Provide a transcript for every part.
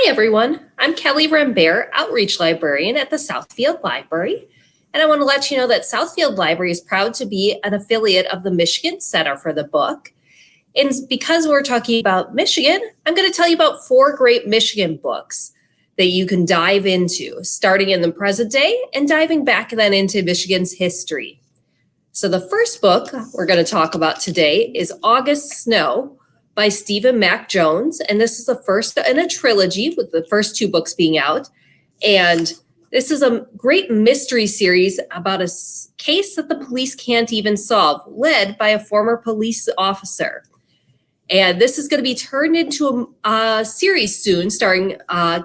Hi, everyone. I'm Kelly Rambert, Outreach Librarian at the Southfield Library. And I want to let you know that Southfield Library is proud to be an affiliate of the Michigan Center for the Book. And because we're talking about Michigan, I'm going to tell you about 4 great Michigan books that you can dive into, starting in the present day and diving back then into Michigan's history. So the first book we're going to talk about today is August Snow by Stephen Mack Jones. And this is the first in a trilogy, with the first 2 books being out. And this is a great mystery series about a case that the police can't even solve, led by a former police officer. And this is going to be turned into a series soon, starring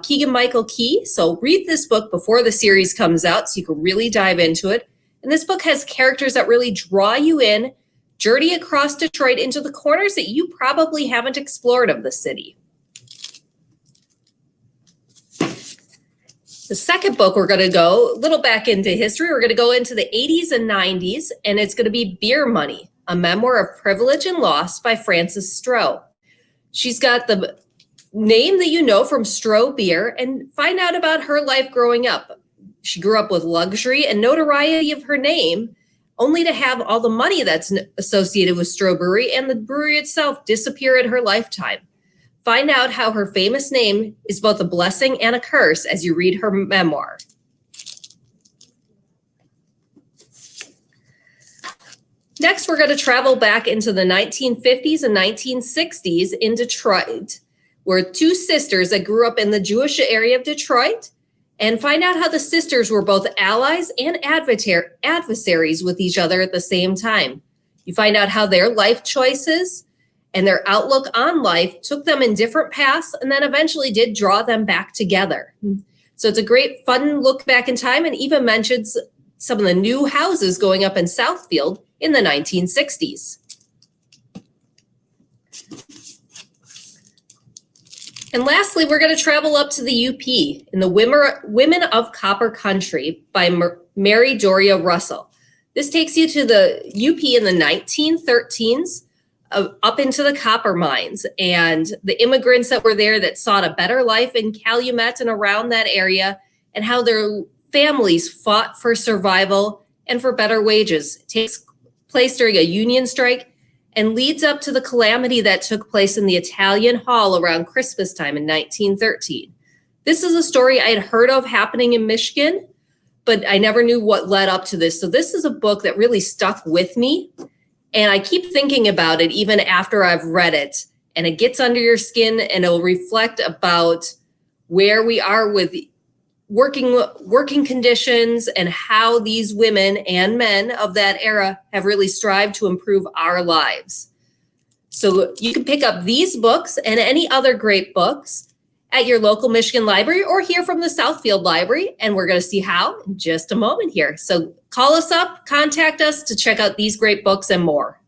Keegan-Michael Key. So read this book before the series comes out so you can really dive into it. And this book has characters that really draw you in, journey across Detroit into the corners that you probably haven't explored of the city. The second book, we're going to go a little back into history. We're going to go into the 80s and 90s, and it's going to be Beer Money, a memoir of privilege and loss by Frances Stroh. She's got the name that you know from Stroh Beer, and find out about her life growing up. She grew up with luxury and notoriety of her name, only to have all the money that's associated with Stroh Brewery and the brewery itself disappear in her lifetime. Find out how her famous name is both a blessing and a curse as you read her memoir. Next, we're going to travel back into the 1950s and 1960s in Detroit, where 2 sisters that grew up in the Jewish area of Detroit, and find out how the sisters were both allies and adversaries with each other at the same time. You find out how their life choices and their outlook on life took them in different paths and then eventually did draw them back together. So it's a great fun look back in time, and even mentions some of the new houses going up in Southfield in the 1960s. And lastly, we're going to travel up to the UP in the Women of Copper Country by Mary Doria Russell. This takes you to the UP in the 1913s, up into the copper mines, and the immigrants that were there that sought a better life in Calumet and around that area, and how their families fought for survival and for better wages. It takes place during a union strike and leads up to the calamity that took place in the Italian Hall around Christmas time in 1913. This is a story I had heard of happening in Michigan, but I never knew what led up to this. So this is a book that really stuck with me, and I keep thinking about it even after I've read it, and it gets under your skin, and it'll reflect about where we are with working conditions and how these women and men of that era have really strived to improve our lives. So you can pick up these books and any other great books at your local Michigan library or hear from the Southfield Library, and we're going to see how in just a moment here. So call us up, contact us to check out these great books and more.